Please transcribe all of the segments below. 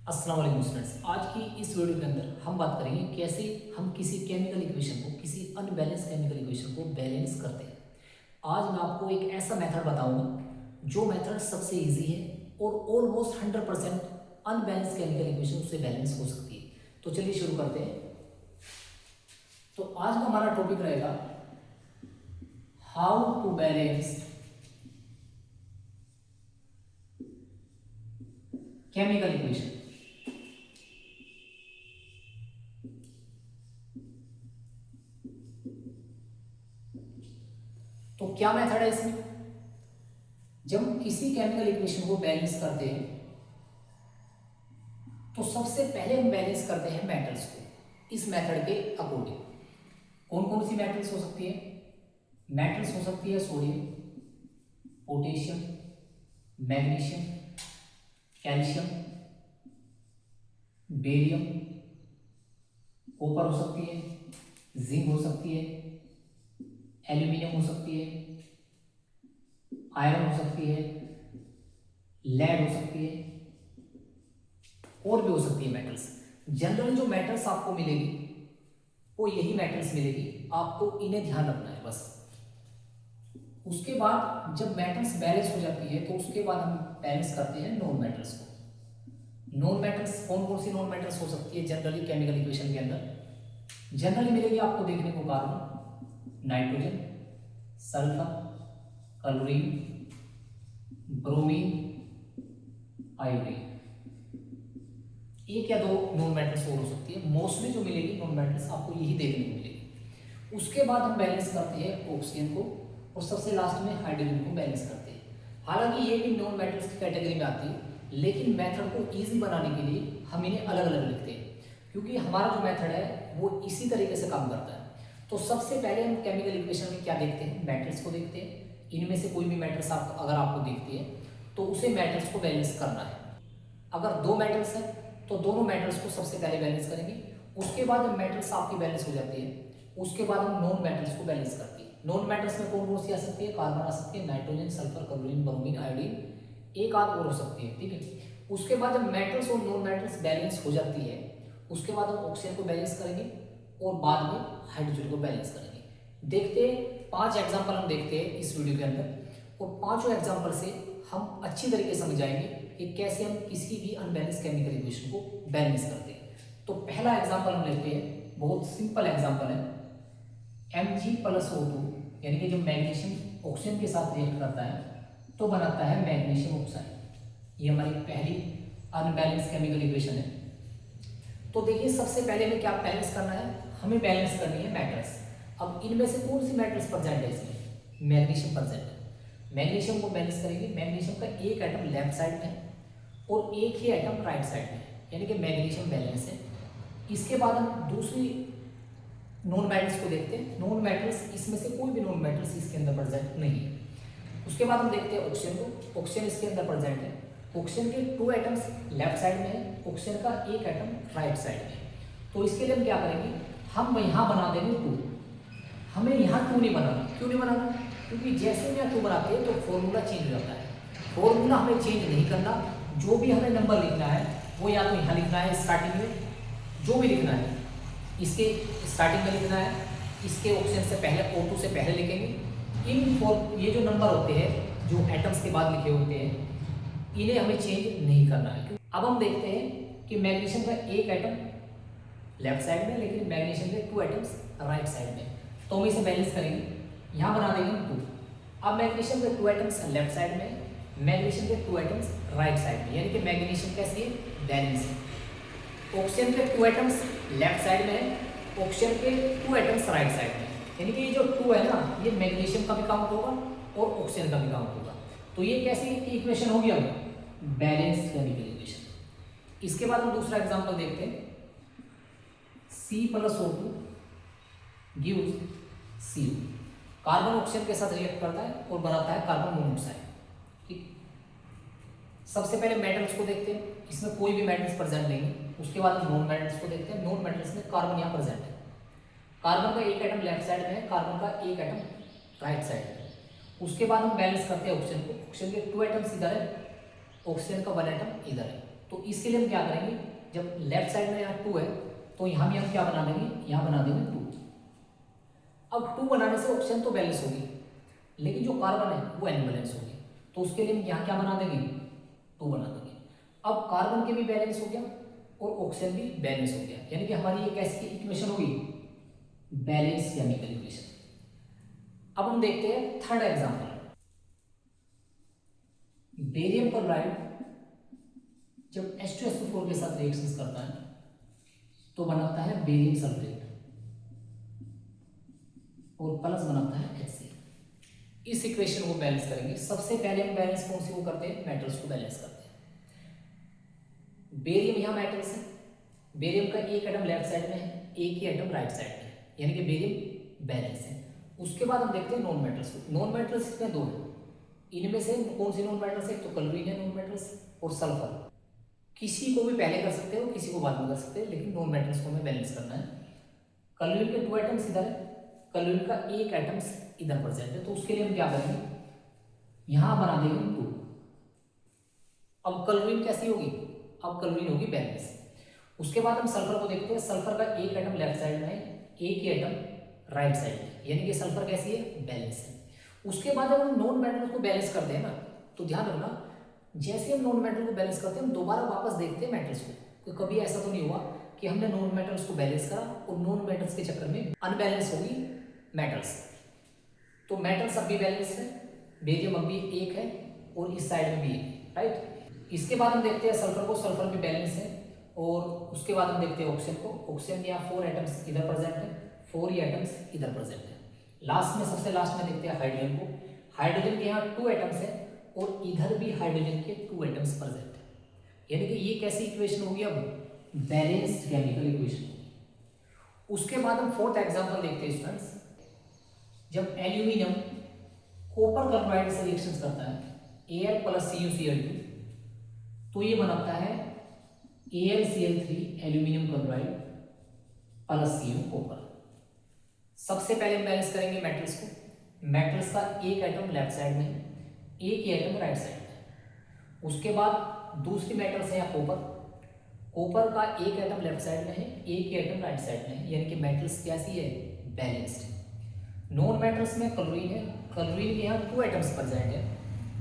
अस्सलाम वालेकुम स्टूडेंट्स। आज की इस वीडियो के अंदर हम बात करेंगे कैसे हम किसी केमिकल इक्वेशन को, किसी अनबैलेंस केमिकल इक्वेशन को बैलेंस करते हैं। आज मैं आपको एक ऐसा मेथड बताऊंगा जो मेथड सबसे इजी है और ऑलमोस्ट 100% अनबैलेंस केमिकल इक्वेशन उससे बैलेंस हो सकती है। तो चलिए शुरू करते हैं। तो आज का हमारा टॉपिक रहेगा how to balance chemical equation. तो क्या मेथड है इसमें? जब हम किसी केमिकल इक्वेशन को बैलेंस करते हैं तो सबसे पहले हम बैलेंस करते हैं मेटल्स को इस मेथड के अकॉर्डिंग। कौन कौन सी मेटल्स हो सकती है? मेटल्स हो सकती है sodium, potassium, magnesium, calcium, barium, copper हो सकती है, जिंक हो सकती है, एल्यूमिनियम हो सकती है, आयरन हो सकती है, लेड हो सकती है, और भी हो सकती है मेटल्स। जनरली जो मेटल्स आपको मिलेगी वो यही मेटल्स मिलेगी, आपको इन्हें ध्यान रखना है बस। उसके बाद जब मेटल्स बैलेंस हो जाती है तो उसके बाद हम बैलेंस करते हैं नॉन मेटल्स को। नॉन मेटल्स कौन कौन सी नॉन मेटल्स हो सकती है जनरली केमिकल इक्वेशन के अंदर? जनरली मिलेगी आपको देखने को carbon, nitrogen, sulphur, chlorine, bromine, iodine. एक या दो नॉन मेटल्स और हो सकती है, मोस्टली जो मिलेगी नॉन मेटल्स आपको यही देखने को मिलेगी। उसके बाद हम बैलेंस करते हैं ऑक्सीजन को और सबसे लास्ट में हाइड्रोजन को बैलेंस करते हैं। हालांकि ये भी नॉन मेटल्स की कैटेगरी में आती है, लेकिन मेथड को इजी बनाने के लिए हम इन्हें अलग अलग लिखते हैं, क्योंकि हमारा जो मेथड है वो इसी तरीके से काम करता है। तो सबसे पहले हम केमिकल इक्वेशन में क्या देखते हैं? मेटल्स को देखते हैं। इनमें से कोई भी मेटल्स अगर आपको दिखती है तो उसे मेटल्स को बैलेंस करना है। अगर दो मेटल्स हैं तो दोनों मेटल्स को सबसे पहले बैलेंस करेंगे। उसके बाद जब मेटल्स आपकी बैलेंस हो जाती है उसके बाद हम नॉन मेटल्स को बैलेंस करते हैं। नॉन मेटल्स में कौन कौन सी आ सकती है? कार्बन आ सकती है, nitrogen, sulphur, chlorine, bromine, iodine, एक आध और हो सकती है। ठीक है। उसके बाद जब मेटल्स और नॉन मेटल्स बैलेंस हो जाती है उसके बाद हम ऑक्सीजन को बैलेंस करेंगे और बाद में हाइड्रोजन को बैलेंस करेंगे। देखते हैं, 5 एग्जाम्पल हम देखते हैं इस वीडियो के अंदर और 5 एग्जाम्पल से हम अच्छी तरीके से समझाएंगे कि कैसे हम किसी भी अनबैलेंस केमिकल इक्वेशन को बैलेंस करते हैं। तो पहला एग्जांपल हम लेते हैं, बहुत सिंपल एग्जांपल है। Mg+O2 यानी कि जब मैग्नीशियम ऑक्सीजन के साथ रिएक्ट करता है तो बनाता है मैग्नीशियम ऑक्साइड। ये हमारी पहली अनबैलेंस केमिकल इक्वेशन है। तो देखिए, सबसे पहले हमें क्या बैलेंस करना है? हमें बैलेंस करनी है मेटल्स। अब इनमें से कौन सी मेटल्स प्रेजेंट है इसमें? मैग्नीशियम प्रेजेंट है। मैग्नीशियम को बैलेंस करेंगे। मैग्नीशियम का एक एटम लेफ्ट साइड में है और एक ही एटम राइट साइड में है, यानी कि मैग्नीशियम बैलेंस है। इसके बाद हम दूसरी नॉन मेटल्स को देखते हैं। नॉन मेटल्स, इसमें से कोई भी नॉन मेटल्स इसके अंदर प्रेजेंट नहीं है। उसके बाद हम देखते हैं ऑक्सीजन को। ऑक्सीजन इसके अंदर प्रेजेंट है। ऑक्सीजन के 2 एटम्स लेफ्ट साइड में है, ऑक्सीजन का एक एटम राइट साइड में है। तो इसके लिए हम क्या करेंगे? हम यहाँ बना देंगे 2। हमें यहाँ 2 नहीं बनाना। क्यों नहीं बनाना? क्योंकि जैसे हम यहाँ 2 बनाते हैं तो फॉर्मूला चेंज हो जाता है। फॉर्मूला हमें चेंज नहीं करना। जो भी हमें नंबर लिखना है वो या तो यहाँ लिखना है स्टार्टिंग में, जो भी लिखना है इसके स्टार्टिंग में लिखना है, इसके ऑप्शन से पहले O2 से पहले लिखेंगे। ये जो नंबर होते हैं जो एटम्स के बाद लिखे होते हैं इन्हें हमें चेंज नहीं करना है। अब हम देखते हैं कि मैग्नीशियम का एक एटम लेफ्ट साइड में, लेकिन मैग्नीशियम के 2 एटम्स राइट साइड में। तो हम इसे बैलेंस करेंगे। यहाँ बना देंगे 2। अब मैग्नीशियम के 2 एटम्स लेफ्ट साइड में, मैग्नीशियम के 2 एटम्स राइट साइड में, यानी कि मैग्नीशियम कैसी है? बैलेंस है। ऑक्सीजन के 2 एटम्स लेफ्ट साइड में है, ऑक्सीजन के 2 एटम्स राइट साइड में, यानी कि ये जो 2 है ना, ये मैग्नीशियम का भी काउंट होगा और ऑक्सीजन का भी काउंट होगा। तो ये कैसी इक्वेशन होगी? अब बैलेंस केमिकल इक्वेशन। इसके बाद हम दूसरा एग्जांपल देखते हैं। C+O2 gives CO। Carbon oxygen के साथ रिएक्ट करता है और बनाता है कार्बन मोनोऑक्साइड। ठीक। सबसे पहले मेटल्स को देखते हैं। इसमें कोई भी मेटल्स प्रेजेंट नहीं है। उसके बाद हम नॉन मेटल्स को देखते हैं। नॉन मेटल्स में कार्बन यहाँ प्रेजेंट है। कार्बन का एक एटम लेफ्ट साइड में है, कार्बन का एक एटम राइट साइड में है। उसके बाद हम बैलेंस करते हैं ऑक्सीजन को। ऑक्सीजन के 2 एटम्स इधर है, ऑक्सीजन का 1 एटम इधर है। तो इसके लिए हम क्या करेंगे, जब लेफ्ट साइड में यहाँ 2 है तो यहाँ भी हम क्या बना देंगे, यहाँ बना देंगे 2। अब 2 बनाने से ऑक्सीजन तो बैलेंस होगी, लेकिन जो कार्बन है वो अनबैलेंस होगी, तो उसके लिए हम यहाँ क्या बना देंगे, 2 बना देंगे। अब कार्बन के भी बैलेंस हो गया और ऑक्सीजन भी बैलेंस हो गया, यानी कि हमारी ये कैसी इक्वेशन होगी, बैलेंस केमिकल इक्वेशन। अब हम देखते हैं थर्ड एग्जांपल। बेरियम क्लोराइड जब H2SO4 के साथ रिएक्शंस करता है तो बनाता है बेरियम सल्फेट और प्लस बनाता है HCl। इस इक्वेशन को बैलेंस करेंगे। सबसे पहले हम बैलेंस कौन सी को करते हैं, मेटल्स को बैलेंस करते हैं। बेरियम यहाँ मेटल्स है, बेरियम का एक एटम लेफ्ट साइड में है, एक ही एटम राइट साइड में है, यानी कि बेरियम बैलेंस है। उसके बाद हम देखते हैं नॉन मेटल्स को। नॉन मेटल्स इसमें 2 है, इनमें से कौन सी नॉन मेटल्स है, तो क्लोरीन है नॉन मेटल्स और सल्फर। किसी को भी पहले कर सकते हो, किसी को बाद में कर सकते हैं, लेकिन नॉन मेटल्स को हमें बैलेंस करना है। क्लोरीन के 2 एटम्स इधर है, क्लोरीन का एक एटम्स इधर प्रेजेंट है, तो उसके लिए हम क्या करेंगे, यहां बना देंगे 2। अब क्लोरीन कैसी होगी, अब क्लोरीन होगी बैलेंस। उसके बाद हम सल्फर को देखते हैं। सल्फर का एक एटम लेफ्ट साइड में है, एक ही एटम राइट साइड में, यानी कि सल्फर कैसी है, बैलेंस है। उसके बाद जब हम नॉन मेटल को बैलेंस करते हैं ना, तो ध्यान रखना, जैसे हम नॉन मेटल को बैलेंस करते हैं हम दोबारा वापस देखते हैं मेटल्स को। तो कभी ऐसा तो नहीं हुआ कि हमने नॉन मेटल्स को बैलेंस करा और नॉन मेटल्स के चक्कर में अनबैलेंस होगी मेटल्स। तो मेटल्स अब भी बैलेंस है, बेरियम अब भी एक है और इस साइड में भी एक है, राइट। इसके बाद हम देखते हैं सल्फर को, सल्फर भी बैलेंस है। और उसके बाद हम देखते हैं ऑक्सीजन को। ऑक्सीजन के यहाँ 4 एटम्स इधर प्रेजेंट है, 4 ही एटम्स इधर प्रेजेंट है। लास्ट में, सबसे लास्ट में देखते हैं हाइड्रोजन को। हाइड्रोजन के यहाँ 2 एटम्स है और इधर भी हाइड्रोजन के 2 एटम्स प्रेजेंट है, यानी कि ये कैसी इक्वेशन होगी, अब बैलेंस्ड केमिकल इक्वेशन। उसके बाद हम फोर्थ एग्जांपल देखते हैं स्टूडेंट्स। जब एल्यूमिनियम कॉपर क्लोराइड से रिएक्शन करता है Al + CuCl2, तो ये बनाता है AlCl3 aluminium chloride + Cu copper. सबसे पहले हम बैलेंस करेंगे मेटल्स को। मेटल्स का एक एटम लेफ्ट साइड में, एक ही एटम राइट साइड में। उसके बाद दूसरी मेटल्स है कॉपर। कॉपर का एक एटम लेफ्ट साइड में है, एक ही एटम राइट साइड में है, यानी कि मेटल्स कैसी है, बैलेंस्ड। नॉन मेटल्स में क्लोरीन है, क्लोरीन के यहाँ 2 एटम्स प्रेजेंट है,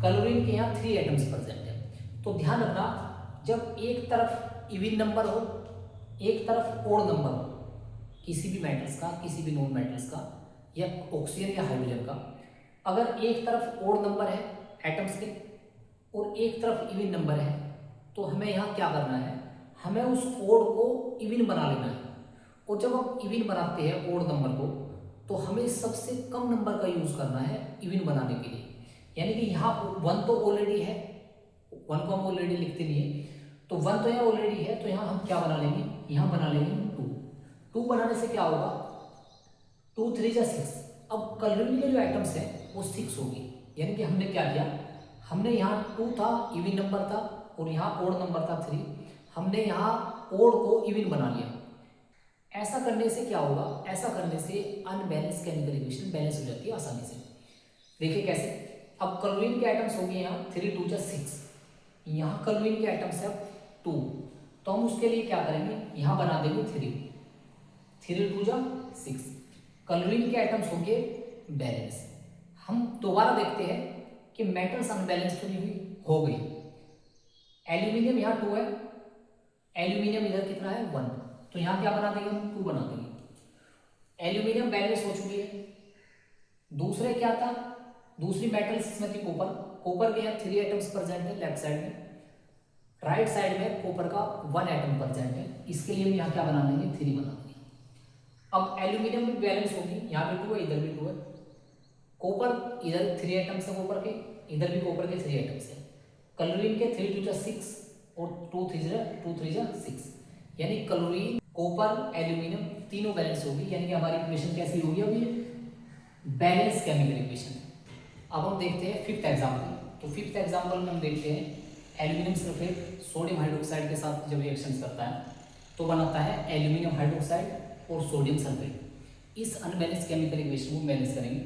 क्लोरीन के यहाँ 3 एटम्स प्रेजेंट है। तो ध्यान रखना, जब एक तरफ इवन नंबर हो, एक तरफ ओड नंबर हो, किसी भी मेटल्स का, किसी भी नॉन मेटल्स का या ऑक्सीजन या हाइड्रोजन का, अगर एक तरफ ओड नंबर है एटम्स के और एक तरफ इवन नंबर है, तो हमें यहाँ क्या करना है, हमें उस ओड को इवन बना लेना है। और जब हम इवन बनाते हैं ओड नंबर को, तो हमें सबसे कम नंबर का यूज करना है इवन बनाने के लिए। यानी कि यहाँ 1 तो ऑलरेडी है, 1 को हम ऑलरेडी लिखते नहीं है, तो 1 तो यहाँ ऑलरेडी है, तो यहाँ हम क्या बना लेंगे, यहाँ बना लेंगे 2। 2 बनाने से क्या होगा, 2 3 जा 6। अब क्लोरीन के जो एटम्स है वो 6 होगी, यानी कि हमने क्या किया, हमने यहाँ 2 था, इवन नंबर था, और यहाँ ओड नंबर था 3, हमने यहाँ ओड को इवन बना लिया। ऐसा करने से क्या होगा, ऐसा करने से अनबैलेंस केमिकल इक्वेशन बैलेंस हो जाती है आसानी से। देखिए कैसे, अब क्लोरीन के आइटम्स हो गए यहाँ 3 2 जा 6, यहाँ क्लोरीन के आइटम्स है 2, तो हम उसके लिए क्या करेंगे, यहाँ बना देंगे 3 2 जा 6। क्लोरीन के आइटम्स हो गए बैलेंस। हम दोबारा देखते हैं कि मेटल्स अनबैलेंस तो नहीं हुई, हो गई। एल्यूमिनियम यहाँ 2 है, एल्यूमिनियम इधर कितना है 1, तो यहाँ क्या बना देंगे हम, 2 बना देंगे। एल्यूमिनियम बैलेंस हो चुकी है। दूसरे क्या था, दूसरी मेटल्स इसमें थी कॉपर। कॉपर के यहाँ 3 एटम्स प्रेजेंट है लेफ्ट साइड में, राइट साइड में कॉपर का 1 एटम प्रेजेंट है, इसके लिए हम यहाँ क्या बना देंगे, 3 बना देंगे। अब एल्यूमिनियम भी बैलेंस होगी, यहाँ भी 2 है, इधर भी 2 है। कॉपर इधर 3 एटम्स है कॉपर के, इधर भी कॉपर के 3 एटम्स है। क्लोरीन के 3 2 जा 6 और 2 3 जा 6, यानी क्लोरीन, कॉपर, एल्यूमिनियम तीनों बैलेंस होगी, यानी कि हमारी इक्वेशन कैसी होगी, अभी बैलेंस केमिकल इक्वेशन। अब हम देखते हैं फिफ्थ एग्जांपल। तो फिफ्थ एग्जांपल में हम देखते हैं एल्यूमिनियम सल्फेट सोडियम हाइड्रोक्साइड के साथ जब रिएक्शन करता है तो बनाता है एल्यूमिनियम हाइड्रोक्साइड और सोडियम सल्फेट। इस अनबैलेंस केमिकल इक्वेशन को बैलेंस करेंगे।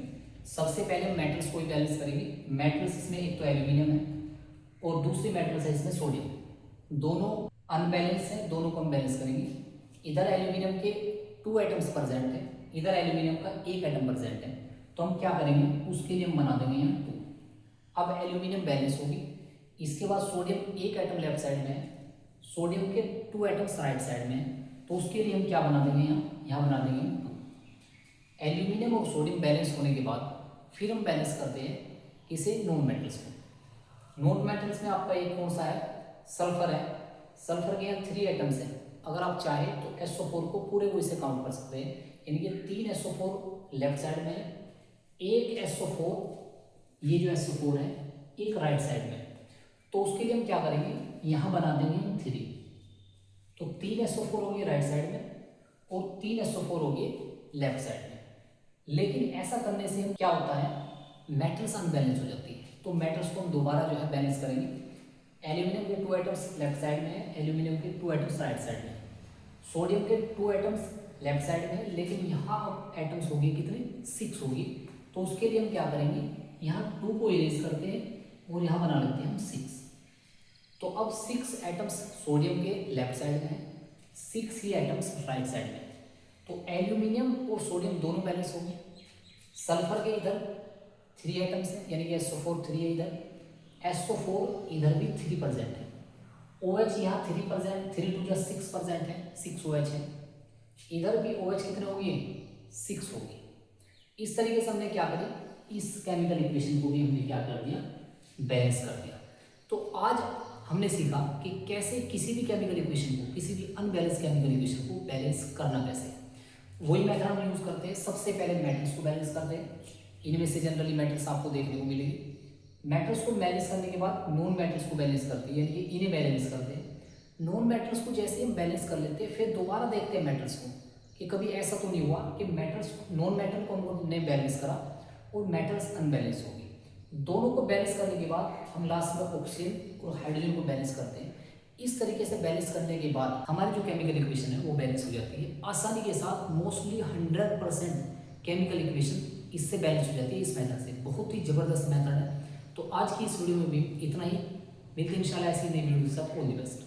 सबसे पहले हम मेटल्स को ही बैलेंस करेंगे। मेटल्स इसमें एक तो एल्यूमिनियम है और दूसरी मेटल्स है इसमें सोडियम। दोनों अनबैलेंस हैं, दोनों को हम बैलेंस करेंगे। इधर एल्यूमिनियम के 2 एटम्स प्रेजेंट है, इधर एल्यूमिनियम का 1 एटम प्रेजेंट है, तो हम क्या करेंगे, उसके लिए हम बना देंगे यहाँ 2। अब एल्यूमिनियम बैलेंस होगी। इसके बाद सोडियम 1 एटम लेफ्ट साइड में है, सोडियम के 2 एटम्स राइट साइड में है, तो उसके लिए हम क्या बना देंगे, यहाँ बना देंगे 2। एल्यूमिनियम और सोडियम बैलेंस होने के बाद फिर हम बैलेंस करते हैं इसे नॉन मेटल्स को। नॉन मेटल्स में आपका एक कौन सा है, सल्फर है। सल्फर के यहाँ 3 एटम्स हैं। अगर आप चाहें तो SO4 को पूरे को इसे काउंट कर सकते हैं, यानी कि 3 SO4 लेफ्ट साइड में है, 1 SO4, ये जो SO4 है, एक राइट साइड में। तो उसके लिए हम क्या करेंगे, यहाँ बना देंगे हम 3। तो 3 SO4 हो गए राइट साइड में और 3 SO4 हो गए लेफ्ट साइड में। लेकिन ऐसा करने से क्या होता है, मेटल्स अनबैलेंस हो जाती है। तो मेटल्स को हम दोबारा जो है बैलेंस करेंगे। एल्यूमिनियम के 2 एटम्स लेफ्ट साइड में है, एल्यूमिनियम के 2 एटम्स राइट साइड में है, सोडियम के 2 एटम्स लेफ्ट साइड में है, लेकिन यहाँ अब एटम्स होगी कितने, 6 होगी। तो उसके लिए हम क्या करेंगे, यहाँ 2 को इरेज करते हैं और यहाँ बना लेते हैं हम 6। तो अब 6 एटम्स सोडियम के लेफ्ट साइड में है, 6 ही एटम्स राइट साइड में है। तो एल्यूमिनियम और सोडियम दोनों बैलेंस हो गए। सल्फर के इधर 3 एटम्स हैं, यानी कि SO4 3 है इधर, SO4 इधर भी 3 प्रेजेंट है, OH यहाँ 3 प्रेजेंट, 3 2 6 प्रेजेंट है, 6 OH है। इधर भी OH कितने हो गए, 6 हो गए। इस तरीके से हमने क्या करी, इस केमिकल इक्वेशन को भी हमने क्या कर दिया, बैलेंस कर दिया। तो आज हमने सीखा कि कैसे किसी भी केमिकल इक्वेशन को, किसी भी अनबैलेंस केमिकल इक्वेशन को बैलेंस करना कैसे है। वही मेथड हम यूज करते हैं। सबसे पहले मेटल्स को बैलेंस करते हैं। इनमें से जनरली मेटल्स आपको देखने को मिलेगी। मेटल्स को बैलेंस करने के बाद नॉन मेटल्स को बैलेंस करते हैं, यानी कि इन्हें बैलेंस करते हैं। नॉन मेटल्स को जैसे हम बैलेंस कर लेते हैं, फिर दोबारा देखते हैं मेटल्स को कि कभी ऐसा तो नहीं हुआ कि मेटल्स, नॉन मेटल को हमने बैलेंस करा और मेटल्स अनबैलेंस हो गई। दोनों को बैलेंस करने के बाद हम लास्ट में ऑक्सीजन और हाइड्रोजन को बैलेंस करते हैं। इस तरीके से बैलेंस करने के बाद हमारी जो केमिकल इक्वेशन है वो बैलेंस हो जाती है आसानी के साथ। मोस्टली 100% केमिकल इक्वेशन इससे बैलेंस हो जाती है, इस मेथड से। बहुत ही ज़बरदस्त मेथड है। तो आज की इस वीडियो में भी इतना ही। मिलते हैं इंशाल्लाह ऐसी नई वीडियो के साथ। All the best.